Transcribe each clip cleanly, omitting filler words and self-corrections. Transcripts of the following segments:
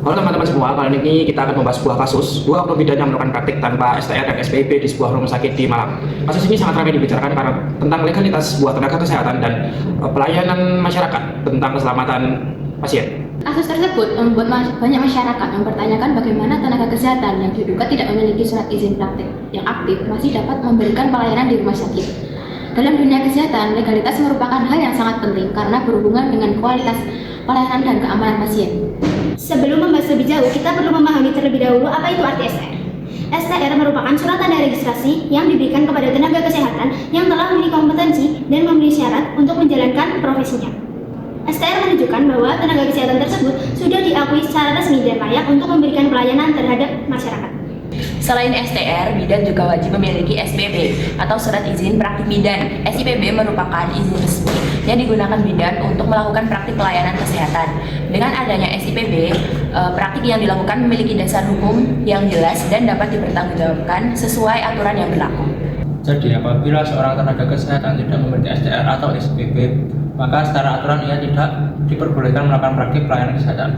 Halo teman-teman semua, kali ini kita akan membahas sebuah kasus dua oknum bidan yang melakukan praktik tanpa STR dan SPP di sebuah rumah sakit di Malang. Kasus ini sangat ramai dibicarakan karena tentang legalitas sebuah tenaga kesehatan dan pelayanan masyarakat tentang keselamatan pasien. Kasus tersebut membuat banyak masyarakat mempertanyakan bagaimana tenaga kesehatan yang diduga tidak memiliki surat izin praktik yang aktif masih dapat memberikan pelayanan di rumah sakit. Dalam dunia kesehatan, legalitas merupakan hal yang sangat penting karena berhubungan dengan kualitas pelayanan dan keamanan pasien. Sebelum membahas lebih jauh, kita perlu memahami terlebih dahulu apa itu arti STR. STR merupakan surat tanda registrasi yang diberikan kepada tenaga kesehatan yang telah memiliki kompetensi dan memenuhi syarat untuk menjalankan profesinya. STR menunjukkan bahwa tenaga kesehatan tersebut sudah diakui secara resmi dan layak untuk memberikan pelayanan terhadap masyarakat. Selain STR, bidan juga wajib memiliki SPP atau Surat Izin Praktik Bidan. SIPB merupakan izin resmi yang digunakan bidan untuk melakukan praktik pelayanan kesehatan. Dengan adanya SIPB, praktik yang dilakukan memiliki dasar hukum yang jelas dan dapat dipertanggungjawabkan sesuai aturan yang berlaku. Jadi apabila seorang tenaga kesehatan tidak memiliki STR atau SPP, maka secara aturan ia tidak diperbolehkan melakukan praktik pelayanan kesehatan.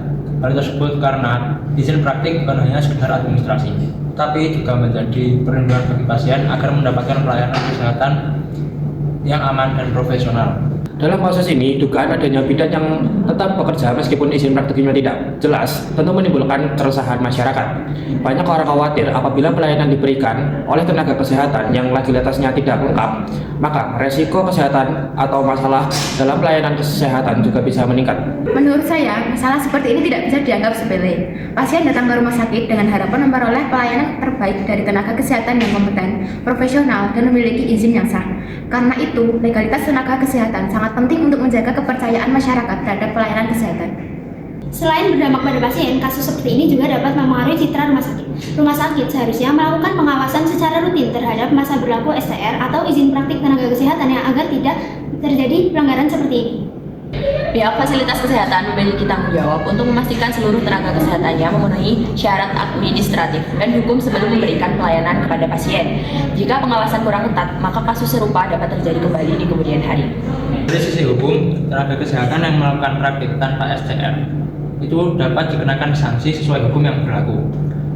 Hal tersebut karena izin praktik bukan hanya sekedar administrasi, tapi juga menjadi perlindungan bagi pasien agar mendapatkan pelayanan kesehatan yang aman dan profesional. Dalam proses ini, dugaan adanya bidan yang tetap bekerja meskipun izin praktiknya tidak jelas tentu menimbulkan keresahan masyarakat. Banyak orang khawatir apabila pelayanan diberikan oleh tenaga kesehatan yang legalitasnya tidak lengkap, maka resiko kesehatan atau masalah dalam pelayanan kesehatan juga bisa meningkat. Menurut saya, masalah seperti ini tidak bisa dianggap sepele. Pasien datang ke rumah sakit dengan harapan memperoleh pelayanan terbaik dari tenaga kesehatan yang kompeten, profesional, dan memiliki izin yang sah. Karena itu, legalitas tenaga kesehatan sangat penting untuk menjaga kepercayaan masyarakat terhadap pelayanan kesehatan. Selain berdampak pada pasien, kasus seperti ini juga dapat mempengaruhi citra rumah sakit. Rumah sakit seharusnya melakukan pengawasan secara rutin terhadap masa berlaku STR atau izin praktik tenaga kesehatan yang agar tidak terjadi pelanggaran seperti ini. Pihak fasilitas kesehatan memiliki tanggung jawab untuk memastikan seluruh tenaga kesehatannya memenuhi syarat administratif dan hukum sebelum memberikan pelayanan kepada pasien. Jika pengawasan kurang ketat, maka kasus serupa dapat terjadi kembali di kemudian hari. Dari sisi hukum, tenaga kesehatan yang melakukan praktik tanpa STR itu dapat dikenakan sanksi sesuai hukum yang berlaku.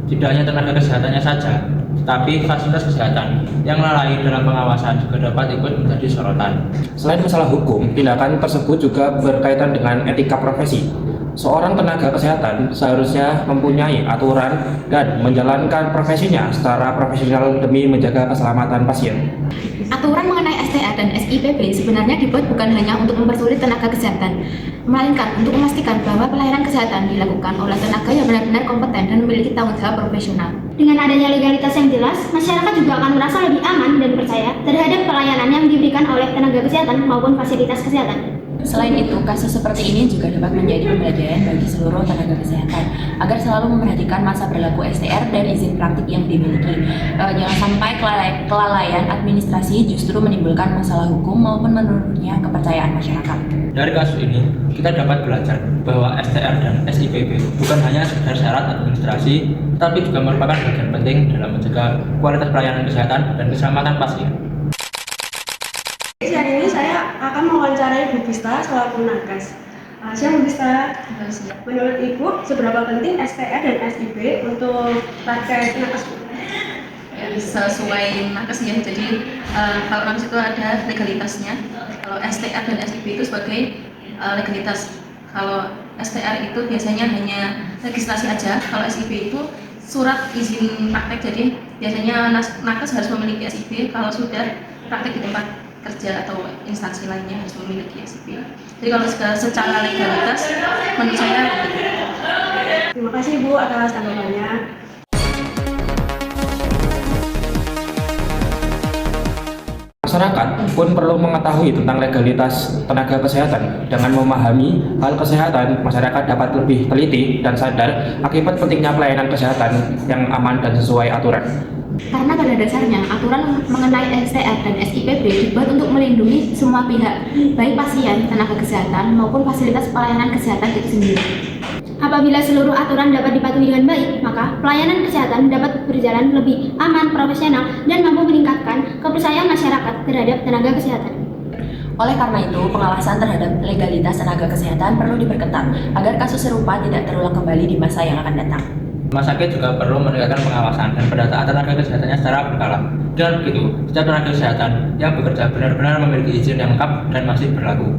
Tidak hanya tenaga kesehatannya saja, tetapi fasilitas kesehatan yang lalai dalam pengawasan juga dapat ikut menjadi sorotan. Selain masalah hukum, tindakan tersebut juga berkaitan dengan etika profesi. Seorang tenaga kesehatan seharusnya mempunyai aturan dan menjalankan profesinya secara profesional demi menjaga keselamatan pasien. Aturan mengenai STR dan SIPP sebenarnya dibuat bukan hanya untuk mempersulit tenaga kesehatan, melainkan untuk memastikan bahwa pelayanan kesehatan dilakukan oleh tenaga yang benar-benar kompeten dan memiliki tanggung jawab profesional. Dengan adanya legalitas yang jelas, masyarakat juga akan merasa lebih aman dan percaya terhadap pelayanan yang diberikan oleh tenaga kesehatan maupun fasilitas kesehatan. Selain itu, kasus seperti ini juga dapat menjadi pembelajaran bagi seluruh tenaga kesehatan agar selalu memperhatikan masa berlaku STR dan izin praktik yang dimiliki. Jangan sampai kelalaian administrasi justru menimbulkan masalah hukum maupun menurunnya kepercayaan masyarakat. Dari kasus ini, kita dapat belajar bahwa STR dan SIPP bukan hanya sekedar syarat administrasi, tapi juga merupakan bagian penting dalam menjaga kualitas pelayanan kesehatan dan keselamatan pasien. Hari ini saya akan mewawancarai Bu Bista selaku nakes. Siang Bu Bista, menurut Ibu seberapa penting STR dan SIP untuk praktek nakes? Ya, sesuai nakes ya, jadi kalau nakes itu ada legalitasnya. Kalau STR dan SIP itu sebagai legalitas. Kalau STR itu biasanya hanya registrasi aja, kalau SIP itu surat izin praktek. Jadi biasanya nakes harus memiliki SIP kalau sudah praktek di tempat kerja atau instansi lainnya harus memiliki SIP. Jadi kalau secara legalitas menurut saya begitu. Terima kasih Bu atas tanggapannya. Masyarakat pun perlu mengetahui tentang legalitas tenaga kesehatan. Dengan memahami hal kesehatan, masyarakat dapat lebih teliti dan sadar akibat pentingnya pelayanan kesehatan yang aman dan sesuai aturan. Karena pada dasarnya, aturan mengenai STR dan SIPP dibuat untuk melindungi semua pihak, baik pasien, tenaga kesehatan, maupun fasilitas pelayanan kesehatan itu sendiri. Apabila seluruh aturan dapat dipatuhi dengan baik, maka pelayanan kesehatan dapat berjalan lebih aman, profesional, dan mampu meningkatkan kepercayaan masyarakat terhadap tenaga kesehatan. Oleh karena itu, pengawasan terhadap legalitas tenaga kesehatan perlu diperketat agar kasus serupa tidak terulang kembali di masa yang akan datang. Rumah sakit juga perlu meningkatkan pengawasan dan pendataan tenaga kesehatannya secara berkala. Dengan begitu, setiap tenaga kesehatan yang bekerja benar-benar memiliki izin yang lengkap dan masih berlaku.